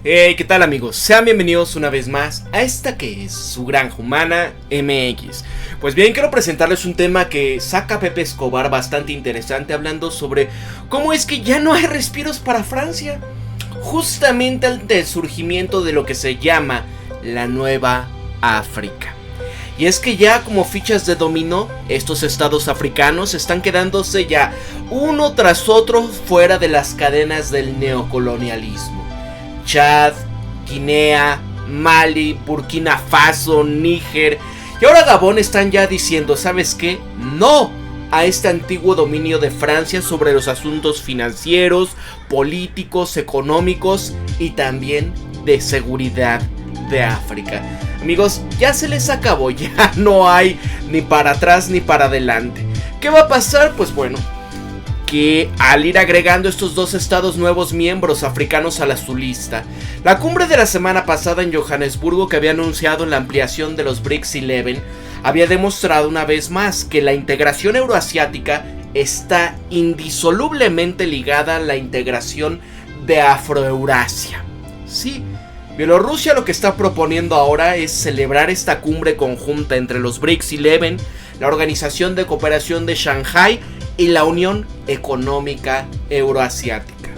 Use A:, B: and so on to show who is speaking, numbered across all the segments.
A: Hey, ¿qué tal amigos? Sean bienvenidos una vez más a esta que es su Granja Humana MX. Pues bien, quiero presentarles un tema que saca Pepe Escobar bastante interesante, hablando sobre cómo es que ya no hay respiros para Francia, justamente ante el surgimiento de lo que se llama la Nueva África. Y es que ya como fichas de dominó, estos estados africanos están quedándose ya uno tras otro fuera de las cadenas del neocolonialismo. Chad, Guinea, Mali, Burkina Faso, Níger y ahora Gabón están ya diciendo, ¿sabes qué? No a este antiguo dominio de Francia sobre los asuntos financieros, políticos, económicos y también de seguridad de África. Amigos, ya se les acabó, ya no hay ni para atrás ni para adelante. ¿Qué va a pasar? Pues bueno, que al ir agregando estos dos estados nuevos miembros africanos a su lista, la cumbre de la semana pasada en Johannesburgo, que había anunciado la ampliación de los BRICS 11, había demostrado una vez más que la integración euroasiática está indisolublemente ligada a la integración de Afroeurasia. Sí, Bielorrusia lo que está proponiendo ahora es celebrar esta cumbre conjunta entre los BRICS 11, la Organización de Cooperación de Shanghái y la Unión Económica Euroasiática.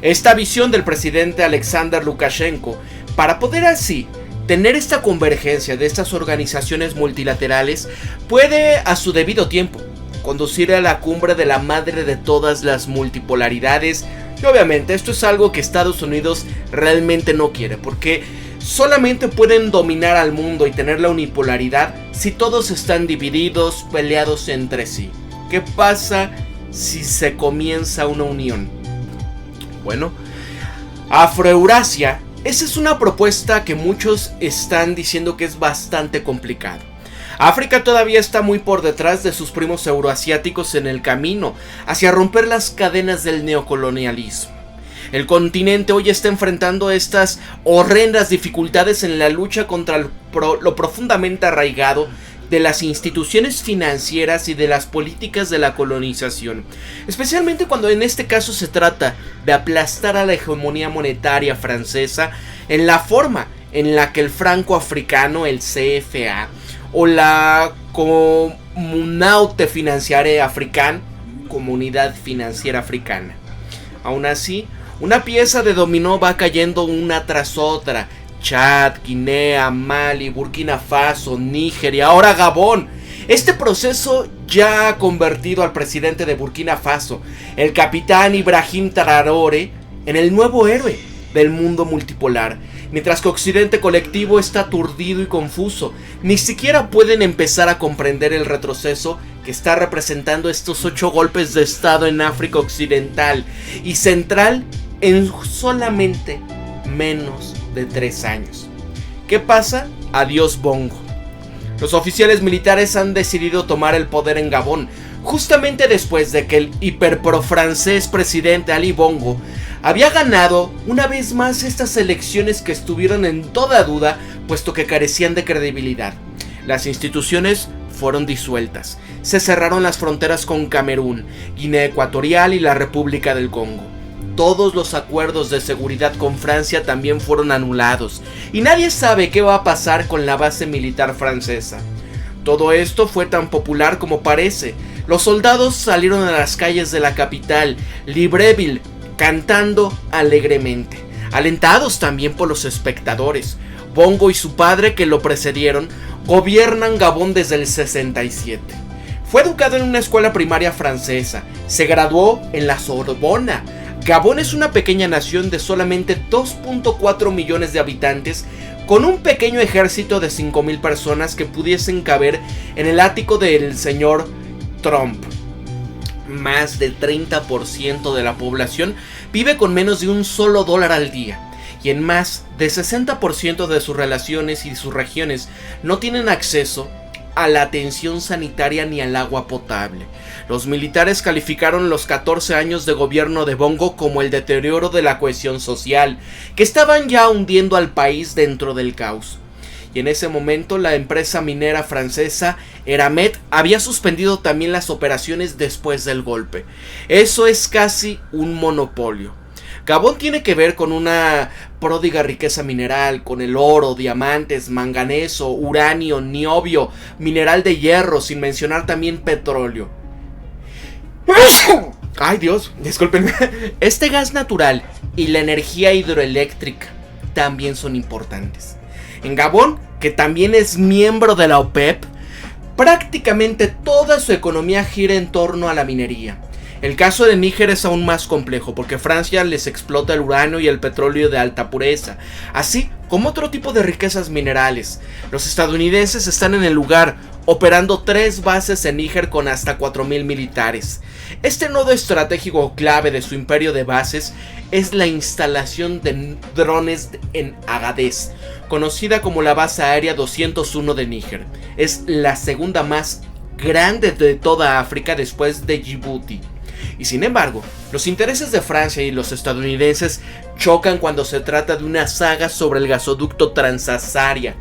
A: Esta visión del presidente Alexander Lukashenko, para poder así tener esta convergencia de estas organizaciones multilaterales, puede a su debido tiempo conducir a la cumbre de la madre de todas las multipolaridades. Y obviamente esto es algo que Estados Unidos realmente no quiere, porque solamente pueden dominar al mundo y tener la unipolaridad si todos están divididos, peleados entre sí. ¿Qué pasa si se comienza una unión? Bueno, Afroeurasia, esa es una propuesta que muchos están diciendo que es bastante complicado. África todavía está muy por detrás de sus primos euroasiáticos en el camino hacia romper las cadenas del neocolonialismo. El continente hoy está enfrentando estas horrendas dificultades en la lucha contra lo profundamente arraigado de las instituciones financieras y de las políticas de la colonización, especialmente cuando en este caso se trata de aplastar a la hegemonía monetaria francesa en la forma en la que el franco africano, el CFA, o la Communauté Financière Africaine, Comunidad Financiera Africana. Aún así, una pieza de dominó va cayendo una tras otra. Chad, Guinea, Mali, Burkina Faso, Níger y ahora Gabón. Este proceso ya ha convertido al presidente de Burkina Faso, el capitán Ibrahim Traoré, en el nuevo héroe del mundo multipolar. Mientras que Occidente colectivo está aturdido y confuso, ni siquiera pueden empezar a comprender el retroceso que está representando estos 8 golpes de estado en África Occidental y Central en solamente menos de 3 años. ¿Qué pasa? Adiós Bongo. Los oficiales militares han decidido tomar el poder en Gabón, justamente después de que el hiperprofrancés presidente Ali Bongo había ganado una vez más estas elecciones que estuvieron en toda duda, puesto que carecían de credibilidad. Las instituciones fueron disueltas, se cerraron las fronteras con Camerún, Guinea Ecuatorial y la República del Congo. Todos los acuerdos de seguridad con Francia también fueron anulados y nadie sabe qué va a pasar con la base militar francesa. Todo esto fue tan popular como parece. Los soldados salieron a las calles de la capital, Libreville, cantando alegremente, alentados también por los espectadores. Bongo y su padre, que lo precedieron, gobiernan Gabón desde el 67. Fue educado en una escuela primaria francesa, se graduó en la Sorbona. Gabón es una pequeña nación de solamente 2.4 millones de habitantes, con un pequeño ejército de 5,000 personas que pudiesen caber en el ático del señor Trump. Más del 30% de la población vive con menos de $1 al día, y en más de 60% de sus relaciones y sus regiones no tienen acceso a la atención sanitaria ni al agua potable. Los militares calificaron los 14 años de gobierno de Bongo como el deterioro de la cohesión social, que estaban ya hundiendo al país dentro del caos. Y en ese momento la empresa minera francesa Eramet había suspendido también las operaciones después del golpe. Eso es casi un monopolio. Gabón tiene que ver con una pródiga riqueza mineral, con el oro, diamantes, manganeso, uranio, niobio, mineral de hierro, sin mencionar también petróleo. Ay Dios, discúlpenme. Este gas natural y la energía hidroeléctrica también son importantes. En Gabón, que también es miembro de la OPEP, prácticamente toda su economía gira en torno a la minería. El caso de Níger es aún más complejo porque Francia les explota el uranio y el petróleo de alta pureza, así como otro tipo de riquezas minerales. Los estadounidenses están en el lugar, operando 3 bases en Níger con hasta 4.000 militares. Este nodo estratégico clave de su imperio de bases es la instalación de drones en Agadez, conocida como la base aérea 201 de Níger. Es la segunda más grande de toda África después de Djibouti. Y sin embargo, los intereses de Francia y los estadounidenses chocan cuando se trata de una saga sobre el gasoducto Transsaharia.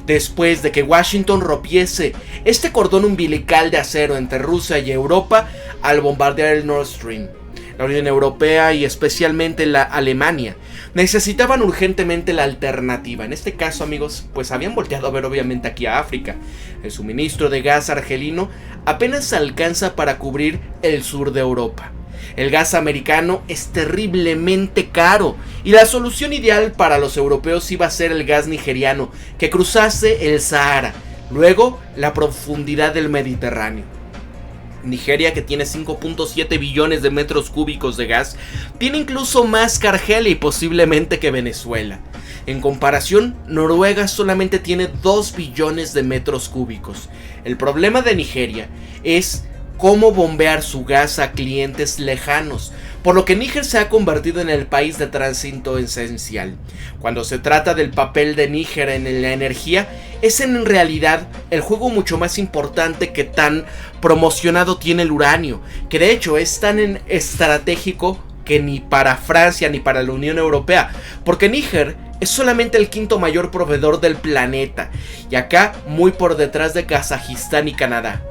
A: Después de que Washington rompiese este cordón umbilical de acero entre Rusia y Europa al bombardear el Nord Stream, la Unión Europea y especialmente la Alemania necesitaban urgentemente la alternativa. En este caso, amigos, pues habían volteado a ver obviamente aquí a África. El suministro de gas argelino apenas alcanza para cubrir el sur de Europa. El gas americano es terriblemente caro y la solución ideal para los europeos iba a ser el gas nigeriano que cruzase el Sahara, luego la profundidad del Mediterráneo. Nigeria, que tiene 5.7 billones de metros cúbicos de gas, tiene incluso más que Argelia y posiblemente que Venezuela. En comparación, Noruega solamente tiene 2 billones de metros cúbicos. El problema de Nigeria es cómo bombear su gas a clientes lejanos, por lo que Níger se ha convertido en el país de tránsito esencial. Cuando se trata del papel de Níger en la energía, es en realidad el juego mucho más importante que tan promocionado tiene el uranio, que de hecho es tan estratégico que ni para Francia ni para la Unión Europea, porque Níger es solamente el 5º mayor proveedor del planeta, y acá muy por detrás de Kazajistán y Canadá.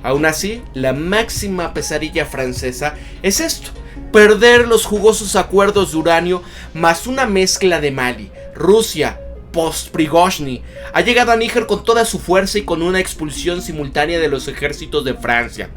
A: Aún así, la máxima pesadilla francesa es esto: perder los jugosos acuerdos de uranio más una mezcla de Mali, Rusia, post-Prigozhin, ha llegado a Níger con toda su fuerza y con una expulsión simultánea de los ejércitos de Francia.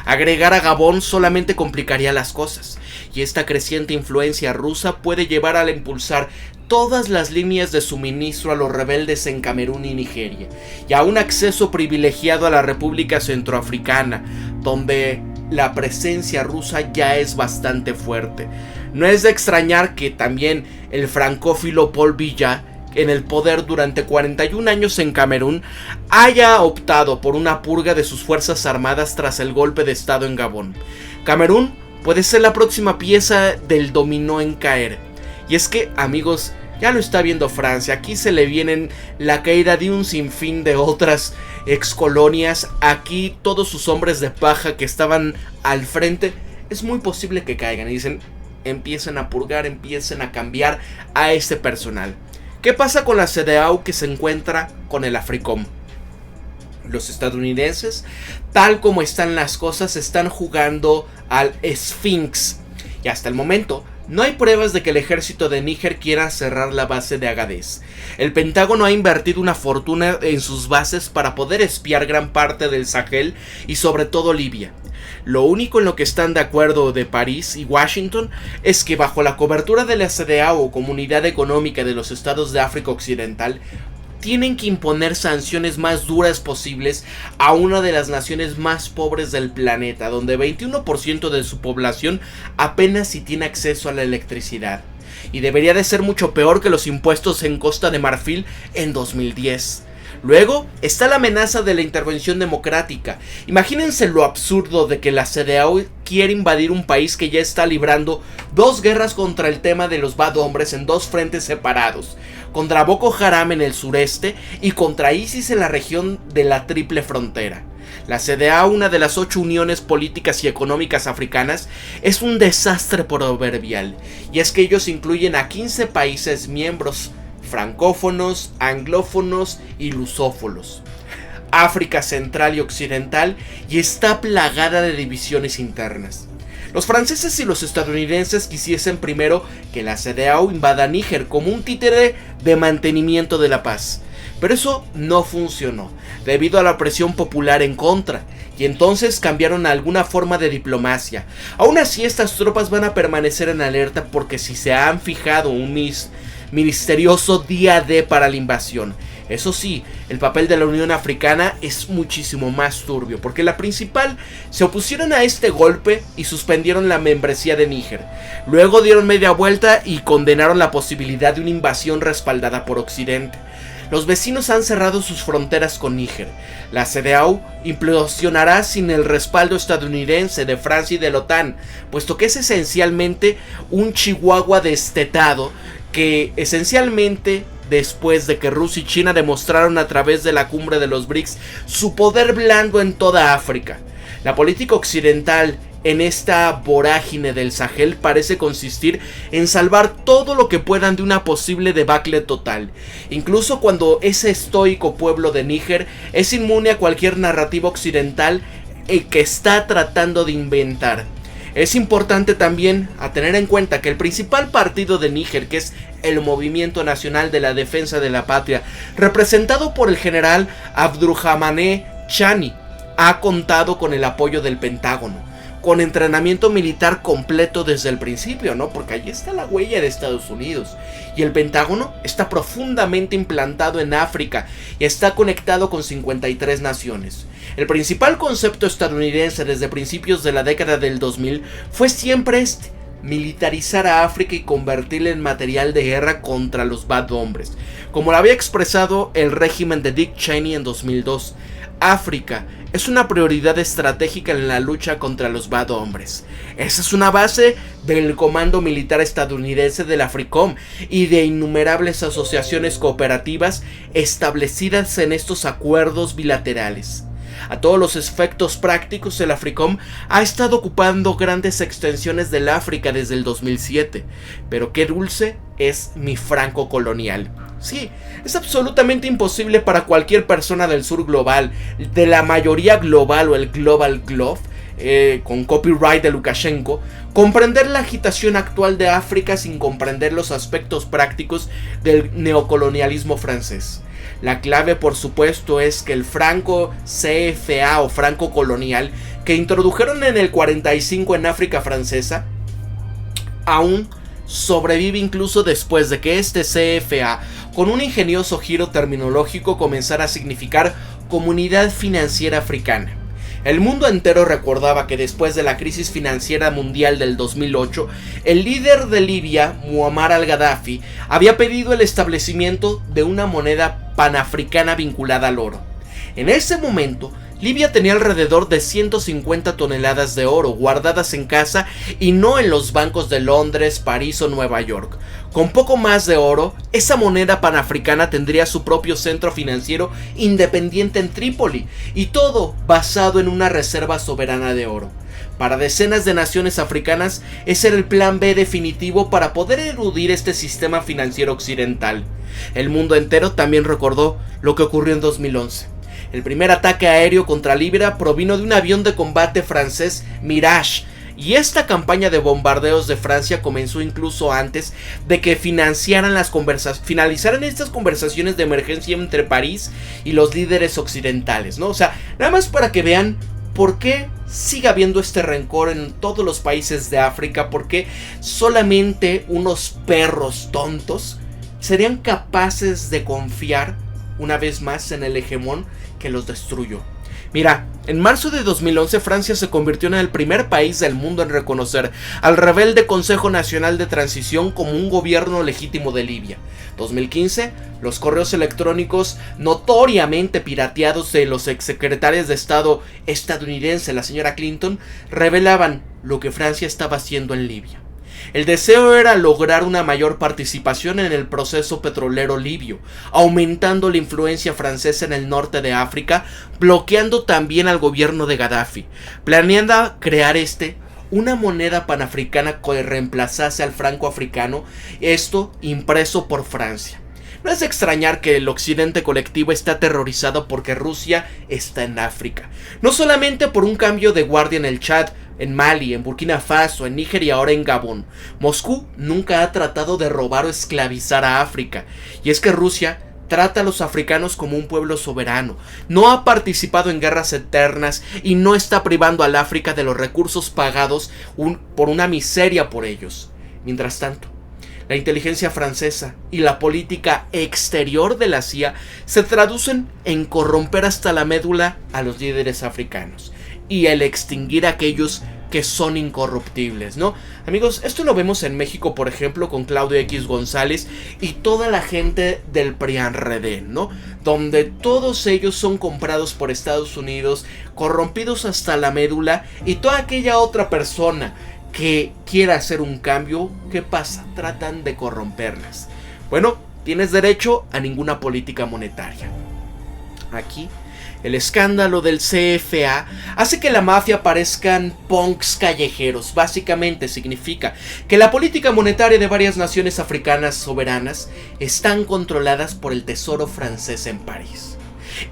A: Agregar a Gabón solamente complicaría las cosas, y esta creciente influencia rusa puede llevar a impulsar todas las líneas de suministro a los rebeldes en Camerún y Nigeria, y a un acceso privilegiado a la República Centroafricana, donde la presencia rusa ya es bastante fuerte. No es de extrañar que también el francófilo Paul Biya, en el poder durante 41 años en Camerún, haya optado por una purga de sus fuerzas armadas tras el golpe de estado en Gabón. Camerún puede ser la próxima pieza del dominó en caer. Y es que, amigos, ya lo está viendo Francia. Aquí se le vienen la caída de un sinfín de otras excolonias. Aquí todos sus hombres de paja que estaban al frente, es muy posible que caigan. Y dicen, empiecen a purgar, empiecen a cambiar a este personal. ¿Qué pasa con la CEDEAW que se encuentra con el AFRICOM? Los estadounidenses, tal como están las cosas, están jugando al Sphinx. Y hasta el momento no hay pruebas de que el ejército de Níger quiera cerrar la base de Agadez. El Pentágono ha invertido una fortuna en sus bases para poder espiar gran parte del Sahel y sobre todo Libia. Lo único en lo que están de acuerdo de París y Washington es que bajo la cobertura de la CEDEAW o Comunidad Económica de los Estados de África Occidental, tienen que imponer sanciones más duras posibles a una de las naciones más pobres del planeta, donde 21% de su población apenas si tiene acceso a la electricidad. Y debería de ser mucho peor que los impuestos en Costa de Marfil en 2010. Luego está la amenaza de la intervención democrática. Imagínense lo absurdo de que la CEDEAW quiere invadir un país que ya está librando 2 guerras contra el tema de los bad hombres en 2 frentes separados, contra Boko Haram en el sureste y contra ISIS en la región de la Triple Frontera. La CEDEAW, una de las 8 uniones políticas y económicas africanas, es un desastre proverbial, y es que ellos incluyen a 15 países miembros francófonos, anglófonos y lusófonos, África Central y Occidental, y está plagada de divisiones internas. Los franceses y los estadounidenses quisiesen primero que la CEDEAW invada Níger como un títere de mantenimiento de la paz. Pero eso no funcionó, debido a la presión popular en contra, y entonces cambiaron a alguna forma de diplomacia. Aún así, estas tropas van a permanecer en alerta porque si se han fijado un misterioso día D para la invasión. Eso sí, el papel de la Unión Africana es muchísimo más turbio, porque la principal se opusieron a este golpe y suspendieron la membresía de Níger. Luego dieron media vuelta y condenaron la posibilidad de una invasión respaldada por Occidente. Los vecinos han cerrado sus fronteras con Níger. La CEDEAW implosionará sin el respaldo estadounidense, de Francia y de la OTAN, puesto que es esencialmente un chihuahua destetado que esencialmente, después de que Rusia y China demostraron a través de la cumbre de los BRICS su poder blando en toda África. La política occidental en esta vorágine del Sahel parece consistir en salvar todo lo que puedan de una posible debacle total, incluso cuando ese estoico pueblo de Níger es inmune a cualquier narrativa occidental que está tratando de inventar. Es importante también a tener en cuenta que el principal partido de Níger, que es el Movimiento Nacional de la Defensa de la Patria, representado por el general Abdurrahmane Chani, ha contado con el apoyo del Pentágono, con entrenamiento militar completo desde el principio, ¿no? Porque ahí está la huella de Estados Unidos. Y el Pentágono está profundamente implantado en África y está conectado con 53 naciones. El principal concepto estadounidense desde principios de la década del 2000 fue siempre militarizar a África y convertirla en material de guerra contra los bad hombres. Como lo había expresado el régimen de Dick Cheney en 2002, África es una prioridad estratégica en la lucha contra los bad hombres. Esa es una base del comando militar estadounidense del AFRICOM y de innumerables asociaciones cooperativas establecidas en estos acuerdos bilaterales. A todos los efectos prácticos, el AFRICOM ha estado ocupando grandes extensiones del África desde el 2007. Pero qué dulce es mi franco colonial. Sí, es absolutamente imposible para cualquier persona del sur global, de la mayoría global o el Global Glove, con copyright de Lukashenko, comprender la agitación actual de África sin comprender los aspectos prácticos del neocolonialismo francés. La clave, por supuesto, es que el franco CFA o franco colonial que introdujeron en el 45 en África francesa aún sobrevive incluso después de que este CFA, con un ingenioso giro terminológico, comenzara a significar Comunidad Financiera Africana. El mundo entero recordaba que después de la crisis financiera mundial del 2008, el líder de Libia, Muammar al-Gaddafi, había pedido el establecimiento de una moneda panafricana vinculada al oro. En ese momento, Libia tenía alrededor de 150 toneladas de oro guardadas en casa y no en los bancos de Londres, París o Nueva York. Con poco más de oro, esa moneda panafricana tendría su propio centro financiero independiente en Trípoli, y todo basado en una reserva soberana de oro. Para decenas de naciones africanas, ese era el plan B definitivo para poder eludir este sistema financiero occidental. El mundo entero también recordó lo que ocurrió en 2011. El primer ataque aéreo contra Libia provino de un avión de combate francés Mirage, y esta campaña de bombardeos de Francia comenzó incluso antes de que finalizaran estas conversaciones de emergencia entre París y los líderes occidentales, ¿no? O sea, nada más para que vean por qué sigue habiendo este rencor en todos los países de África, porque solamente unos perros tontos serían capaces de confiar una vez más en el hegemón que los destruyó. Mira, en marzo de 2011 Francia se convirtió en el primer país del mundo en reconocer al rebelde Consejo Nacional de Transición como un gobierno legítimo de Libia. 2015, los correos electrónicos notoriamente pirateados de los exsecretarios de Estado estadounidense, la señora Clinton, revelaban lo que Francia estaba haciendo en Libia. El deseo era lograr una mayor participación en el proceso petrolero libio, aumentando la influencia francesa en el norte de África, bloqueando también al gobierno de Gaddafi, planeando crear una moneda panafricana que reemplazase al franco africano, esto impreso por Francia. No es de extrañar que el occidente colectivo esté aterrorizado porque Rusia está en África. No solamente por un cambio de guardia en el Chad, en Mali, en Burkina Faso, en Níger y ahora en Gabón. Moscú nunca ha tratado de robar o esclavizar a África. Y es que Rusia trata a los africanos como un pueblo soberano, no ha participado en guerras eternas y no está privando al África de los recursos pagados por una miseria por ellos. Mientras tanto, la inteligencia francesa y la política exterior de la CIA se traducen en corromper hasta la médula a los líderes africanos y el extinguir a aquellos que son incorruptibles, ¿no? Amigos, esto lo vemos en México, por ejemplo, con Claudio X González y toda la gente del PRIANRED, ¿no? Donde todos ellos son comprados por Estados Unidos, corrompidos hasta la médula, y toda aquella otra persona que quiera hacer un cambio, ¿qué pasa? Tratan de corromperlas. Bueno, tienes derecho a ninguna política monetaria. Aquí el escándalo del CFA hace que la mafia parezcan punks callejeros. Básicamente significa que la política monetaria de varias naciones africanas soberanas están controladas por el Tesoro francés en París.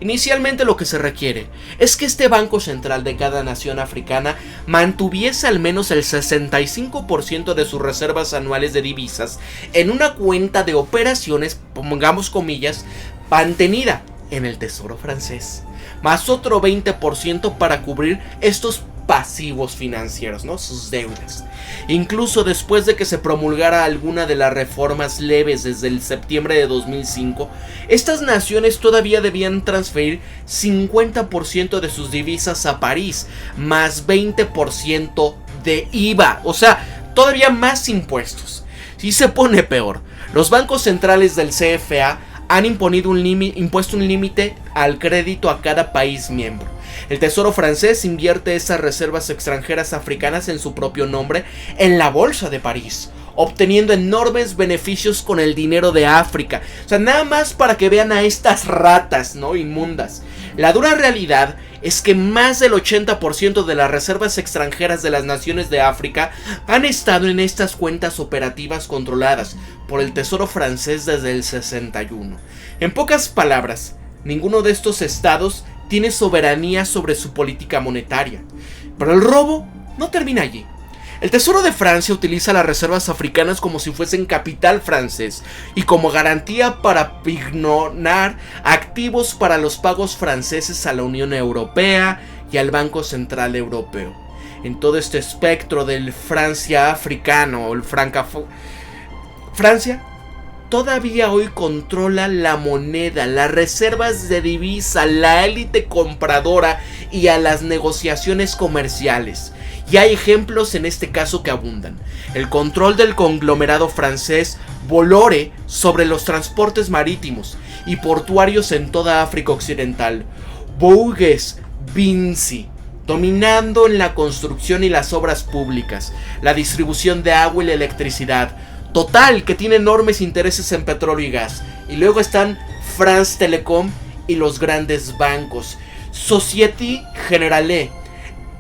A: Inicialmente lo que se requiere es que este banco central de cada nación africana mantuviese al menos el 65% de sus reservas anuales de divisas en una cuenta de operaciones, pongamos comillas, mantenida en el Tesoro francés, más otro 20% para cubrir estos pasivos financieros, ¿no? Sus deudas. Incluso después de que se promulgara alguna de las reformas leves desde el septiembre de 2005, estas naciones todavía debían transferir 50% de sus divisas a París, más 20% de IVA, o sea, todavía más impuestos. Si se pone peor, los bancos centrales del CFA han impuesto un límite al crédito a cada país miembro. El Tesoro francés invierte esas reservas extranjeras africanas en su propio nombre en la Bolsa de París, obteniendo enormes beneficios con el dinero de África. O sea, nada más para que vean a estas ratas, ¿no? Inmundas. La dura realidad es que más del 80% de las reservas extranjeras de las naciones de África han estado en estas cuentas operativas controladas por el Tesoro francés desde el 61. En pocas palabras, ninguno de estos estados tiene soberanía sobre su política monetaria. Pero el robo no termina allí. El Tesoro de Francia utiliza las reservas africanas como si fuesen capital francés y como garantía para pignorar activos para los pagos franceses a la Unión Europea y al Banco Central Europeo. En todo este espectro del Francia africano o el Francia todavía hoy controla la moneda, las reservas de divisa, la élite compradora y a las negociaciones comerciales. Y hay ejemplos en este caso que abundan. El control del conglomerado francés Bolloré sobre los transportes marítimos y portuarios en toda África Occidental. Bouygues, Vinci, dominando en la construcción y las obras públicas, la distribución de agua y la electricidad. Total, que tiene enormes intereses en petróleo y gas. Y luego están France Telecom y los grandes bancos. Société Générale,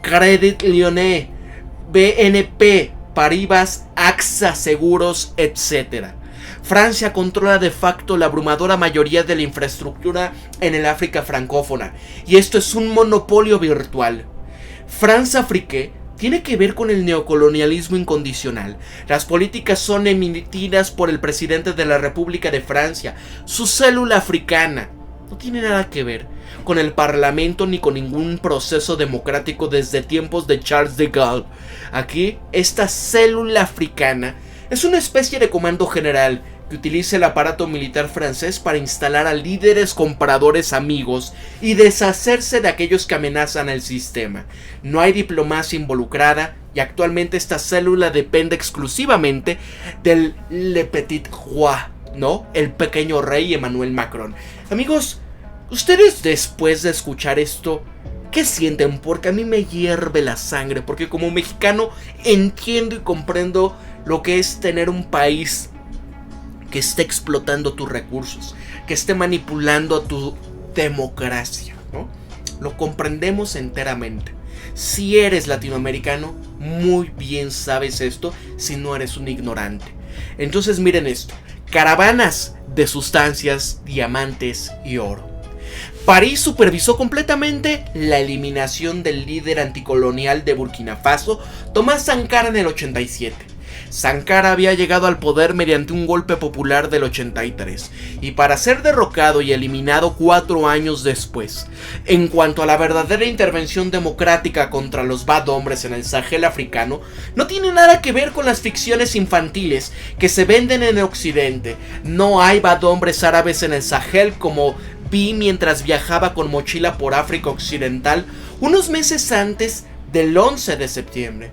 A: Crédit Lyonnais, BNP Paribas, AXA Seguros, etc. Francia controla de facto la abrumadora mayoría de la infraestructura en el África francófona. Y esto es un monopolio virtual. France-Afrique tiene que ver con el neocolonialismo incondicional. Las políticas son emitidas por el presidente de la República de Francia. Su célula africana no tiene nada que ver con el parlamento ni con ningún proceso democrático desde tiempos de Charles de Gaulle. Aquí, esta célula africana es una especie de comando general que utiliza el aparato militar francés para instalar a líderes compradores amigos y deshacerse de aquellos que amenazan al sistema. No hay diplomacia involucrada y actualmente esta célula depende exclusivamente del Le Petit Roi, ¿no? El pequeño rey Emmanuel Macron. Amigos, ustedes después de escuchar esto, ¿qué sienten? Porque a mí me hierve la sangre, porque como mexicano entiendo y comprendo lo que es tener un país que esté explotando tus recursos, que esté manipulando tu democracia, ¿no? Lo comprendemos enteramente. Si eres latinoamericano, muy bien sabes esto, si no eres un ignorante. Entonces miren esto, caravanas de sustancias, diamantes y oro. París supervisó completamente la eliminación del líder anticolonial de Burkina Faso, Thomas Sankara, en el 87. Sankara había llegado al poder mediante un golpe popular del 83, y para ser derrocado y eliminado 4 años después. En cuanto a la verdadera intervención democrática contra los bad hombres en el Sahel africano, no tiene nada que ver con las ficciones infantiles que se venden en Occidente. No hay bad hombres árabes en el Sahel como vi mientras viajaba con mochila por África Occidental unos meses antes del 11 de septiembre.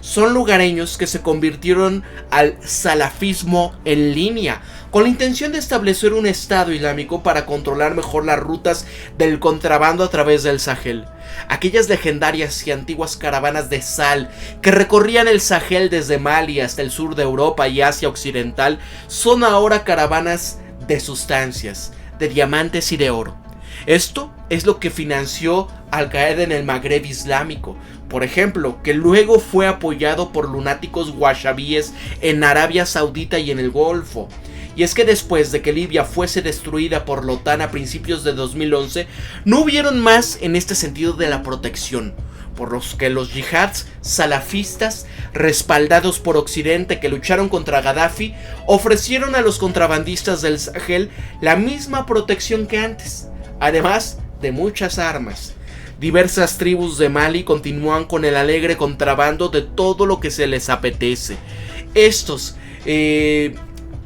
A: Son lugareños que se convirtieron al salafismo en línea, con la intención de establecer un estado islámico para controlar mejor las rutas del contrabando a través del Sahel. Aquellas legendarias y antiguas caravanas de sal que recorrían el Sahel desde Mali hasta el sur de Europa y Asia Occidental son ahora caravanas de sustancias, de diamantes y de oro. Esto es lo que financió Al Qaeda en el Magreb islámico, por ejemplo, que luego fue apoyado por lunáticos wahhabíes en Arabia Saudita y en el Golfo. Y es que después de que Libia fuese destruida por la OTAN a principios de 2011, no hubieron más en este sentido de la protección, por los que los yihads salafistas, respaldados por Occidente que lucharon contra Gaddafi, ofrecieron a los contrabandistas del Sahel la misma protección que antes, además de muchas armas. Diversas tribus de Mali continúan con el alegre contrabando de todo lo que se les apetece. Estos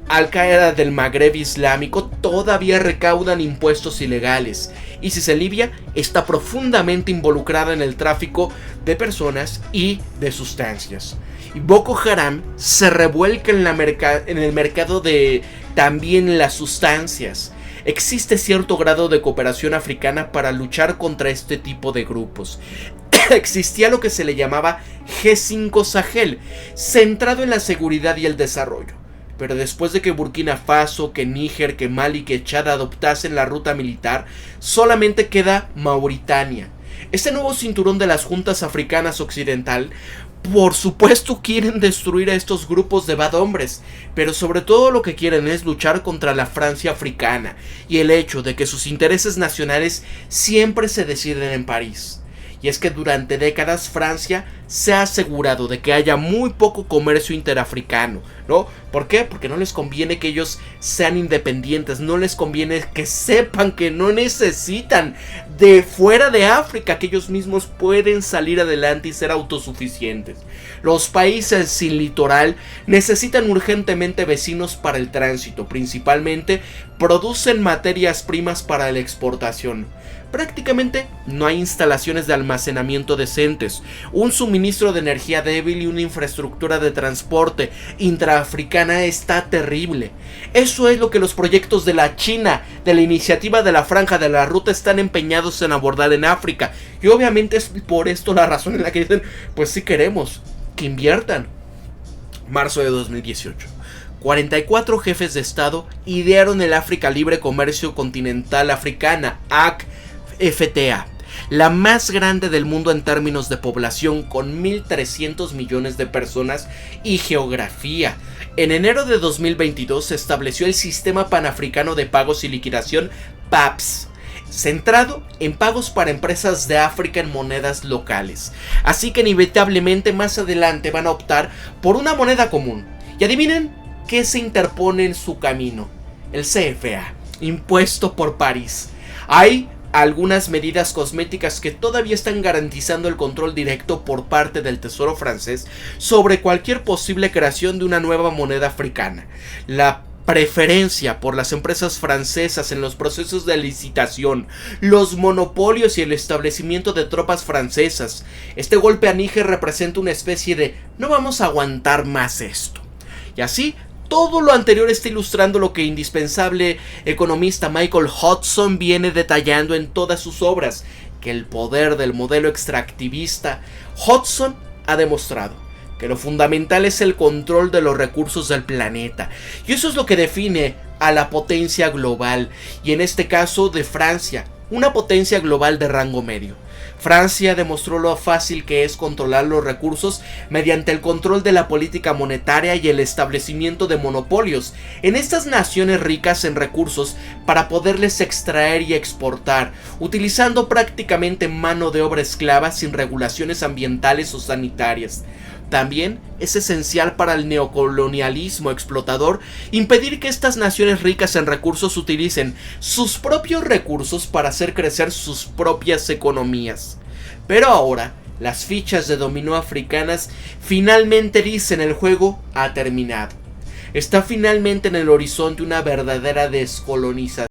A: Al Qaeda del Magreb islámico todavía recaudan impuestos ilegales, y Libia está profundamente involucrada en el tráfico de personas y de sustancias. Y Boko Haram se revuelca en el mercado de también las sustancias. Existe cierto grado de cooperación africana para luchar contra este tipo de grupos. Existía lo que se le llamaba G5 Sahel, centrado en la seguridad y el desarrollo. Pero después de que Burkina Faso, que Níger, que Mali, que Chad adoptasen la ruta militar, solamente queda Mauritania. Este nuevo cinturón de las juntas africanas occidental, por supuesto quieren destruir a estos grupos de bad hombres, pero sobre todo lo que quieren es luchar contra la Francia africana y el hecho de que sus intereses nacionales siempre se deciden en París. Y es que durante décadas Francia se ha asegurado de que haya muy poco comercio interafricano, ¿no? ¿Por qué? Porque no les conviene que ellos sean independientes, no les conviene que sepan que no necesitan de fuera de África, que ellos mismos pueden salir adelante y ser autosuficientes. Los países sin litoral necesitan urgentemente vecinos para el tránsito, principalmente producen materias primas para la exportación. Prácticamente no hay instalaciones de almacenamiento decentes, un suministro de energía débil y una infraestructura de transporte intraafricana está terrible. Eso es lo que los proyectos de la China, de la iniciativa de la Franja de la Ruta, están empeñados en abordar en África. Y obviamente es por esto la razón en la que dicen, pues sí queremos que inviertan. Marzo de 2018. 44 jefes de Estado idearon el África Libre Comercio Continental Africana, ACFTA, la más grande del mundo en términos de población, con 1.300 millones de personas y geografía. En enero de 2022 se estableció el Sistema Panafricano de Pagos y Liquidación, PAPS, centrado en pagos para empresas de África en monedas locales. Así que inevitablemente más adelante van a optar por una moneda común. Y adivinen qué se interpone en su camino: el CFA, impuesto por París. Hay algunas medidas cosméticas que todavía están garantizando el control directo por parte del Tesoro francés sobre cualquier posible creación de una nueva moneda africana. La preferencia por las empresas francesas en los procesos de licitación, los monopolios y el establecimiento de tropas francesas. Este golpe a Níger representa una especie de no vamos a aguantar más esto. Y así, todo lo anterior está ilustrando lo que indispensable economista Michael Hudson viene detallando en todas sus obras, que el poder del modelo extractivista. Hudson ha demostrado que lo fundamental es el control de los recursos del planeta, y eso es lo que define a la potencia global, y en este caso de Francia, una potencia global de rango medio. Francia demostró lo fácil que es controlar los recursos mediante el control de la política monetaria y el establecimiento de monopolios en estas naciones ricas en recursos para poderles extraer y exportar, utilizando prácticamente mano de obra esclava sin regulaciones ambientales o sanitarias. También es esencial para el neocolonialismo explotador impedir que estas naciones ricas en recursos utilicen sus propios recursos para hacer crecer sus propias economías. Pero ahora, las fichas de dominó africanas finalmente dicen el juego ha terminado. Está finalmente en el horizonte una verdadera descolonización.